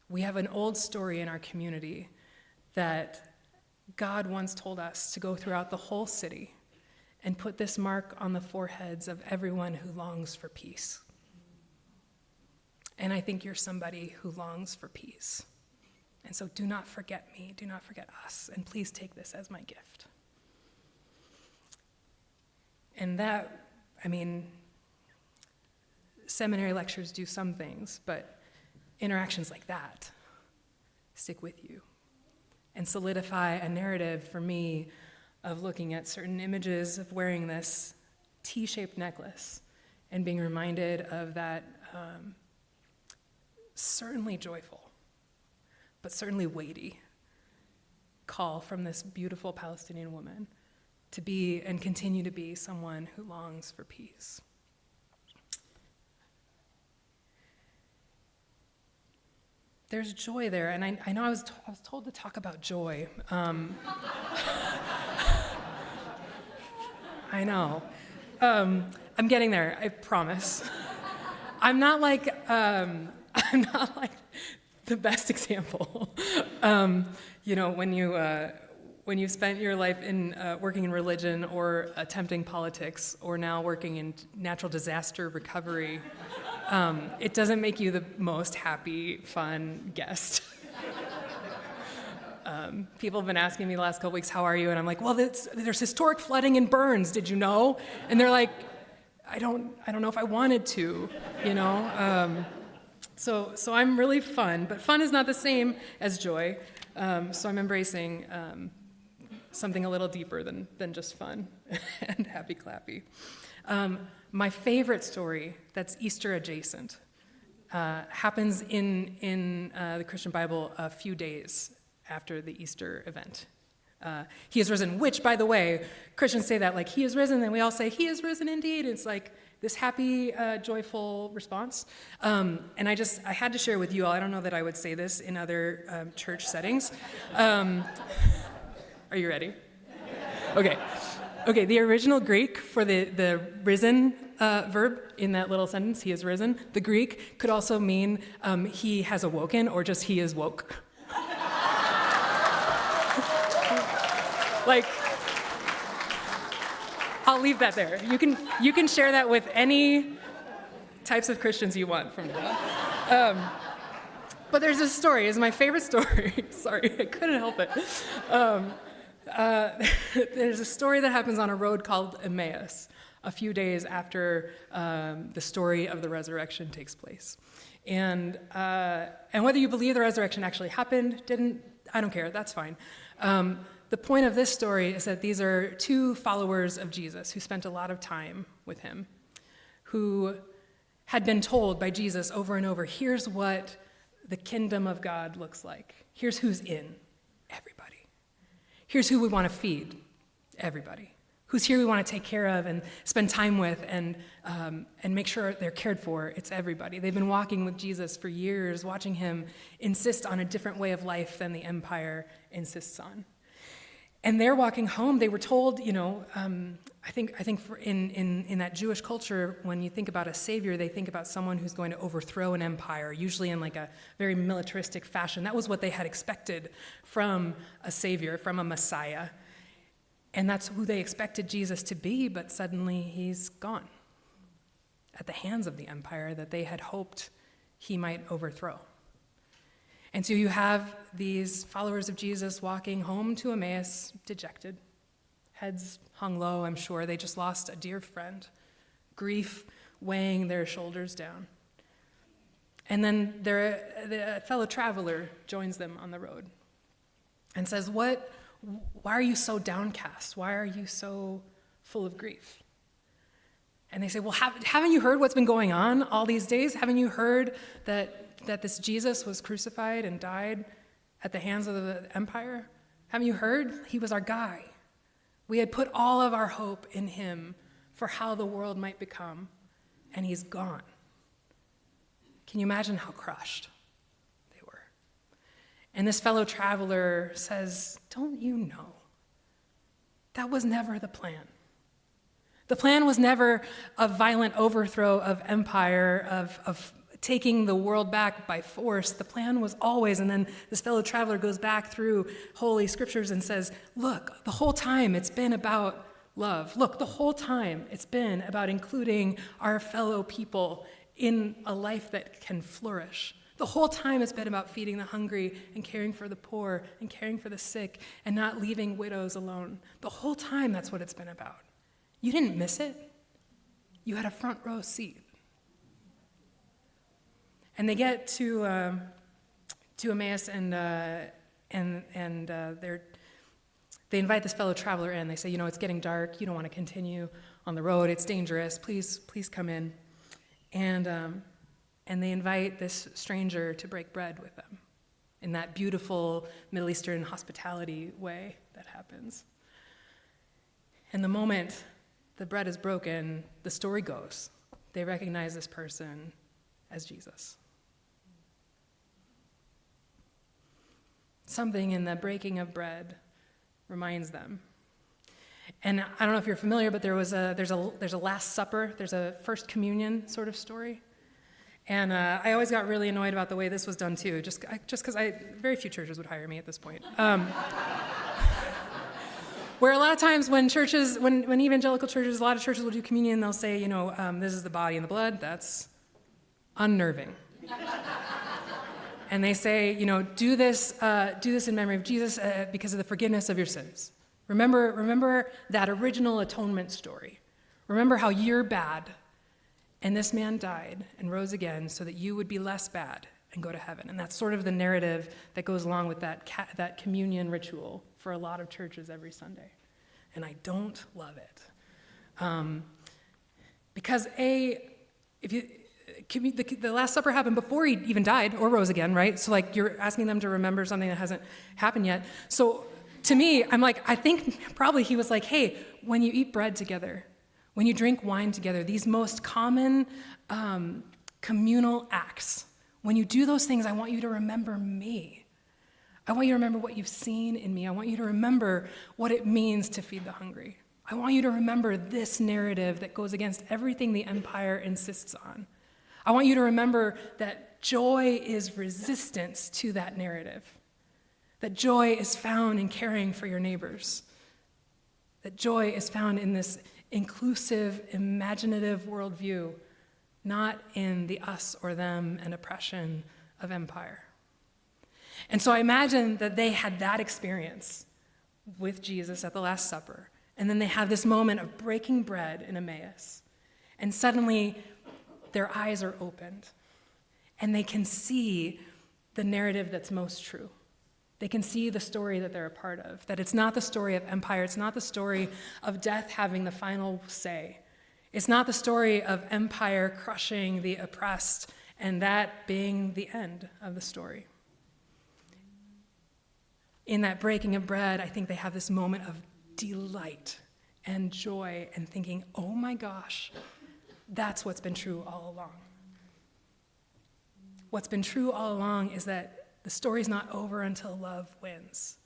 Speaker 8: We have an old story in our community that God once told us to go throughout the whole city and put this mark on the foreheads of everyone who longs for peace. And I think you're somebody who longs for peace. And so do not forget me, do not forget us, and please take this as my gift." And that, seminary lectures do some things, but interactions like that stick with you and solidify a narrative for me of looking at certain images of wearing this T-shaped necklace and being reminded of that certainly joyful, but certainly weighty call from this beautiful Palestinian woman to be and continue to be someone who longs for peace. There's joy there, and I know I was told to talk about joy. I know. I'm getting there, I promise. I'm not like the best example. When you've spent your life in working in religion or attempting politics or now working in natural disaster recovery, it doesn't make you the most happy, fun guest. People have been asking me the last couple weeks, how are you? And I'm like, well, there's historic flooding in Burns, did you know? And they're like, I don't know if I wanted to, So I'm really fun, but fun is not the same as joy. So I'm embracing something a little deeper than just fun and happy clappy. My favorite story that's Easter adjacent happens in the Christian Bible a few days after the Easter event. He is risen, which, by the way, Christians say that, like, he is risen, and we all say, he is risen indeed. It's like this happy, joyful response. And I had to share with you all, I don't know that I would say this in other church settings. Are you ready? Okay, the original Greek for the risen verb in that little sentence, he is risen, the Greek could also mean he has awoken or just he is woke. Like, I'll leave that there. You can share that with any types of Christians you want from now. But there's this story. It's my favorite story. Sorry, I couldn't help it. There's a story that happens on a road called Emmaus a few days after the story of the resurrection takes place. And whether you believe the resurrection actually happened, didn't, I don't care, that's fine. The point of this story is that these are two followers of Jesus who spent a lot of time with him, who had been told by Jesus over and over, here's what the kingdom of God looks like. Here's who's in, everybody. Here's who we want to feed, everybody. Who's here we want to take care of and spend time with and make sure they're cared for, it's everybody. They've been walking with Jesus for years, watching him insist on a different way of life than the empire insists on. And they're walking home. They were told, I think in that Jewish culture, when you think about a savior, they think about someone who's going to overthrow an empire, usually in like a very militaristic fashion. That was what they had expected from a savior, from a Messiah. And that's who they expected Jesus to be, but suddenly he's gone at the hands of the empire that they had hoped he might overthrow. And so you have these followers of Jesus walking home to Emmaus, dejected, heads hung low, I'm sure. They just lost a dear friend, grief weighing their shoulders down. And then a fellow traveler joins them on the road and says, why are you so downcast? Why are you so full of grief? And they say, well, haven't you heard what's been going on all these days? Haven't you heard that this Jesus was crucified and died at the hands of the empire? Haven't you heard? He was our guy. We had put all of our hope in him for how the world might become, and he's gone. Can you imagine how crushed they were? And this fellow traveler says, don't you know? That was never the plan. The plan was never a violent overthrow of empire, of taking the world back by force. The plan was always, and then this fellow traveler goes back through Holy Scriptures and says, look, the whole time it's been about love. Look, the whole time it's been about including our fellow people in a life that can flourish. The whole time it's been about feeding the hungry and caring for the poor and caring for the sick and not leaving widows alone. The whole time that's what it's been about. You didn't miss it. You had a front row seat. And they get to Emmaus, and they invite this fellow traveler in. They say, it's getting dark. You don't want to continue on the road. It's dangerous. Please come in. And they invite this stranger to break bread with them in that beautiful Middle Eastern hospitality way that happens. And the moment the bread is broken, the story goes. They recognize this person as Jesus. Something in the breaking of bread reminds them. And I don't know if you're familiar, but there's a Last Supper, there's a First Communion sort of story. And I always got really annoyed about the way this was done too, just because very few churches would hire me at this point. Where a lot of times when evangelical churches, a lot of churches will do communion, they'll say, this is the body and the blood. That's unnerving. And they say, do this in memory of Jesus because of the forgiveness of your sins. Remember that original atonement story. Remember how you're bad, and this man died and rose again so that you would be less bad and go to heaven. And that's sort of the narrative that goes along with that communion ritual for a lot of churches every Sunday. And I don't love it. Because the Last Supper happened before he even died or rose again, right? So you're asking them to remember something that hasn't happened yet. So to me, I think probably he was like, hey, when you eat bread together, when you drink wine together, these most common communal acts, when you do those things, I want you to remember me. I want you to remember what you've seen in me. I want you to remember what it means to feed the hungry. I want you to remember this narrative that goes against everything the empire insists on. I want you to remember that joy is resistance to that narrative. That joy is found in caring for your neighbors. That joy is found in this inclusive, imaginative worldview, not in the us or them and oppression of empire. And so I imagine that they had that experience with Jesus at the Last Supper, and then they have this moment of breaking bread in Emmaus, and suddenly their eyes are opened, and they can see the narrative that's most true. They can see the story that they're a part of, that it's not the story of empire, it's not the story of death having the final say. It's not the story of empire crushing the oppressed and that being the end of the story. In that breaking of bread, I think they have this moment of delight and joy and thinking, oh my gosh, that's what's been true all along. What's been true all along is that the story's not over until love wins.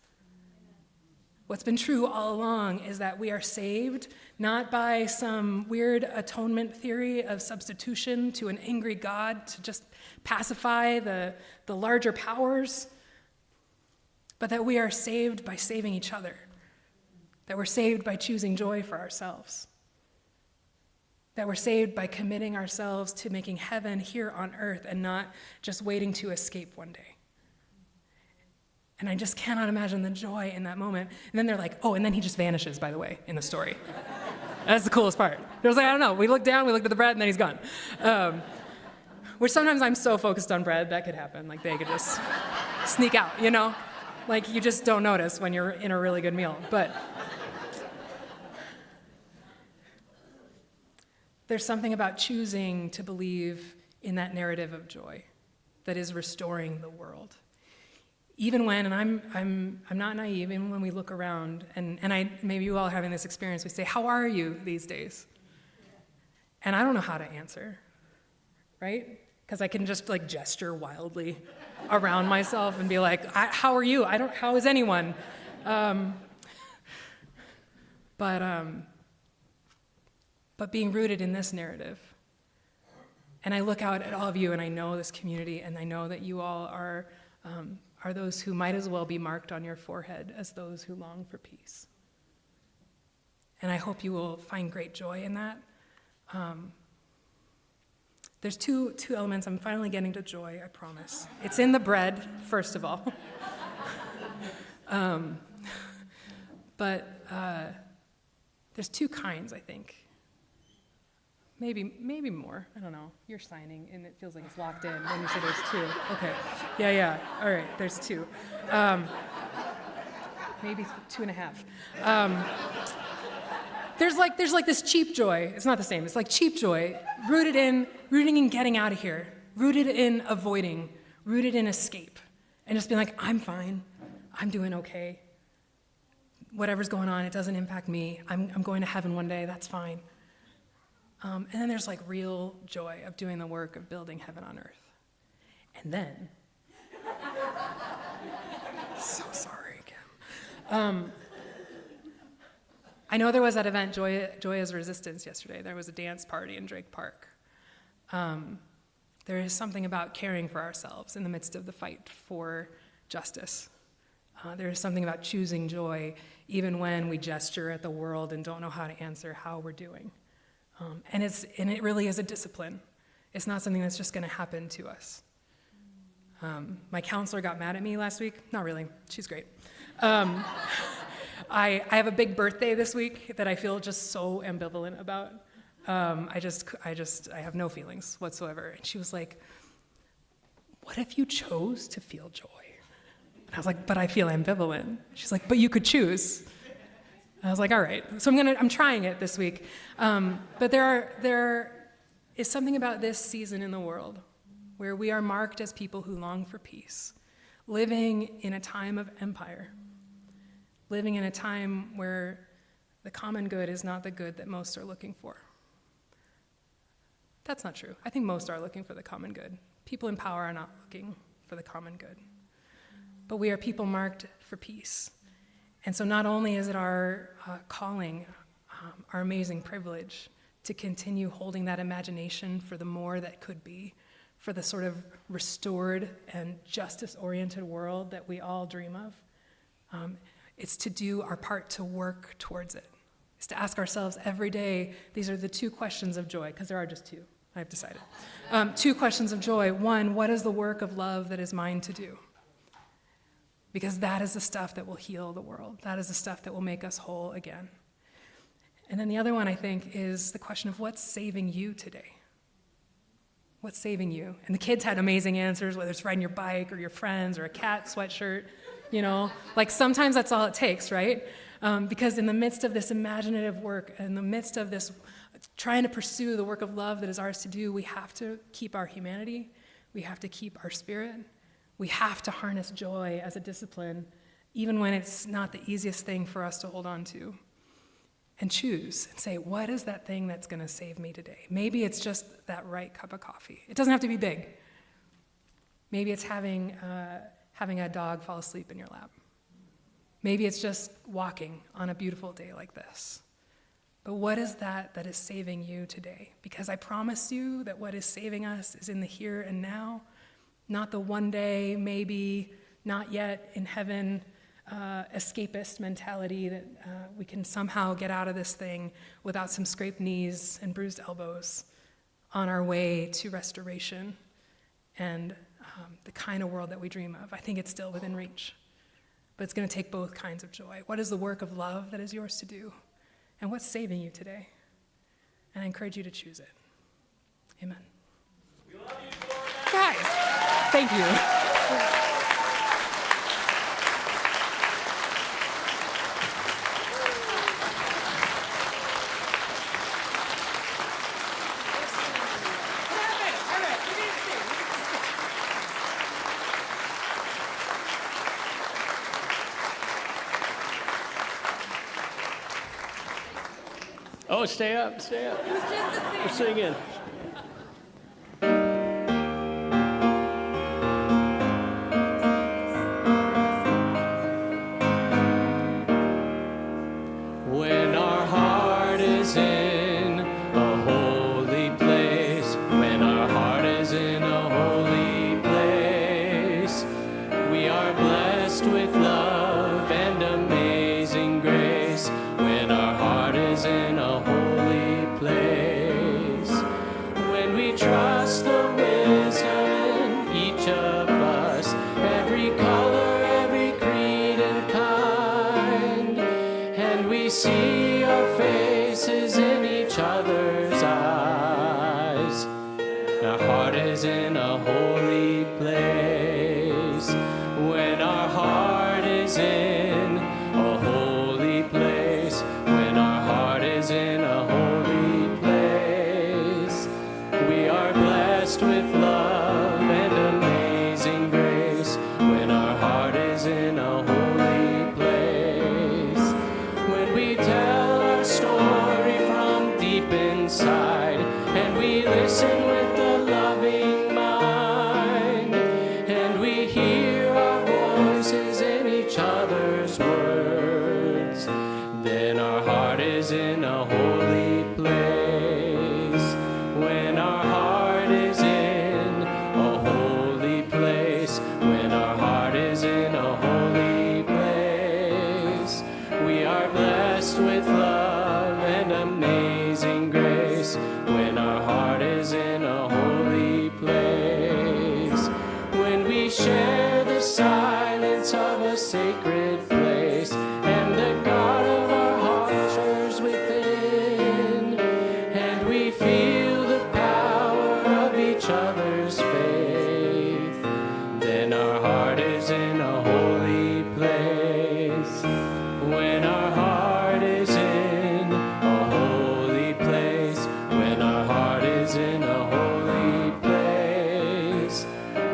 Speaker 8: What's been true all along is that we are saved not by some weird atonement theory of substitution to an angry God to just pacify the larger powers, but that we are saved by saving each other, that we're saved by choosing joy for ourselves, that we're saved by committing ourselves to making heaven here on earth and not just waiting to escape one day. And I just cannot imagine the joy in that moment. And then they're like, oh, and then he just vanishes, by the way, in the story. That's the coolest part. It was like, I don't know, we looked down, we looked at the bread, and then he's gone. Which sometimes I'm so focused on bread, that could happen. They could just sneak out, you just don't notice when you're in a really good meal. But there's something about choosing to believe in that narrative of joy that is restoring the world. Even when, and I'm not naive, even when we look around, and maybe you all are having this experience, we say, how are you these days? And I don't know how to answer, right? Because I can just gesture wildly around myself and be like, how are you? How is anyone? But being rooted in this narrative, and I look out at all of you and I know this community and I know that you all are those who might as well be marked on your forehead as those who long for peace. And I hope you will find great joy in that. There's two elements. I'm finally getting to joy, I promise. It's in the bread, first of all. But there's two kinds, I think. Maybe more. I don't know. You're signing, and it feels like it's locked in when you say there's two. Okay. Yeah. All right. There's two. Maybe 2.5. There's this cheap joy. It's not the same. It's like cheap joy, rooted in getting out of here, rooted in avoiding, rooted in escape, and just being like, I'm fine. I'm doing okay. Whatever's going on, it doesn't impact me. I'm going to heaven one day. That's fine. And then there's real joy of doing the work of building heaven on earth. And then, so sorry, Kim. I know there was that event, Joy as Resistance, yesterday. There was a dance party in Drake Park. There is something about caring for ourselves in the midst of the fight for justice. There is something about choosing joy even when we gesture at the world and don't know how to answer how we're doing. And it really is a discipline. It's not something that's just going to happen to us. My counselor got mad at me last week. Not really. She's great. I have a big birthday this week that I feel just so ambivalent about. I have no feelings whatsoever. And she was like, what if you chose to feel joy? And I was like, but I feel ambivalent. She's like, but you could choose. I was like, all right. So I'm trying it this week. But there is something about this season in the world where we are marked as people who long for peace, living in a time of empire, living in a time where the common good is not the good that most are looking for. That's not true. I think most are looking for the common good. People in power are not looking for the common good. But we are people marked for peace. And so not only is it our calling, our amazing privilege to continue holding that imagination for the more that could be, for the sort of restored and justice-oriented world that we all dream of, it's to do our part to work towards it. It's to ask ourselves every day, these are the two questions of joy, because there are just two, I've decided. Two questions of joy. One, what is the work of love that is mine to do? Because that is the stuff that will heal the world. That is the stuff that will make us whole again. And then the other one, I think, is the question of what's saving you today? What's saving you? And the kids had amazing answers, whether it's riding your bike or your friends or a cat sweatshirt, like sometimes that's all it takes, right? Because in the midst of this imaginative work, in the midst of this trying to pursue the work of love that is ours to do, we have to keep our humanity, we have to keep our spirit, we have to harness joy as a discipline, even when it's not the easiest thing for us to hold on to. And choose and say, what is that thing that's going to save me today? Maybe it's just that right cup of coffee. It doesn't have to be big. Maybe it's having a dog fall asleep in your lap. Maybe it's just walking on a beautiful day like this. But what is that is saving you today? Because I promise you that what is saving us is in the here and now, not the one day, maybe, not yet, in heaven, escapist mentality that we can somehow get out of this thing without some scraped knees and bruised elbows on our way to restoration and the kind of world that we dream of. I think it's still within reach, but it's going to take both kinds of joy. What is the work of love that is yours to do? And what's saving you today? And I encourage you to choose it. Amen.
Speaker 7: We love you, Florida.
Speaker 8: Guys, thank you.
Speaker 5: Oh, stay up, stay up. We're singing. When our heart is in a holy place, when our heart is in a holy place, we are blessed with love and amazing grace. When our heart is in a holy place, when we trust the wisdom in each of us, every color, every creed and kind, and we see our faces in each other's eyes, our heart is in a holy place. When our heart is in a holy place, when our heart is in a holy place, we are blessed with love and amazing grace. When our heart is in a holy place, when we tell our story from deep inside, and we listen with a loving mind, and we hear our voices in each other. in a holy place. We are blessed with love and amazing grace when our heart is in a holy place. When we share the silence of a sacred place and the God of our heart stirs within, and we feel the power of each other's faith, then our heart is in a holy place. When our heart is in a holy place, when our heart is in a holy place,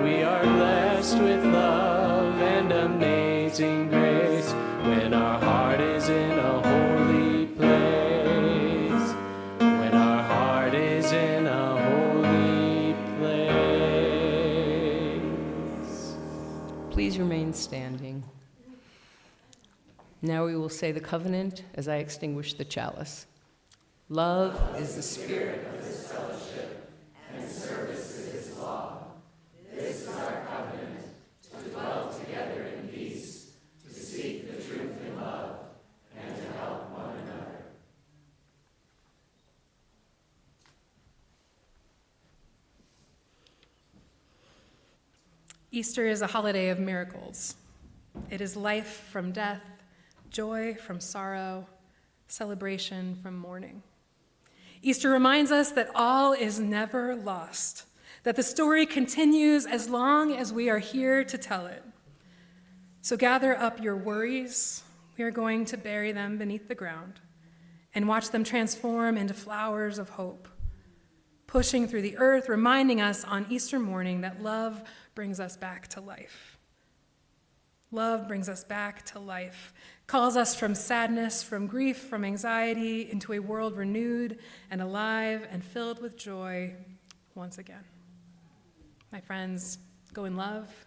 Speaker 5: we are blessed with love and amazing grace. When our heart is in a holy place, when our heart is in a holy place.
Speaker 6: Please remain standing. Now we will say the covenant as I extinguish the chalice. Love is the spirit of this fellowship, and service is his law. This is our covenant, to dwell together in peace, to seek the truth in love, and to help one another.
Speaker 8: Easter is a holiday of miracles. It is life from death, joy from sorrow, celebration from mourning. Easter reminds us that all is never lost, that the story continues as long as we are here to tell it. So gather up your worries. We are going to bury them beneath the ground and watch them transform into flowers of hope, pushing through the earth, reminding us on Easter morning that love brings us back to life. Love brings us back to life, calls us from sadness, from grief, from anxiety, into a world renewed and alive and filled with joy once again. My friends, go in love.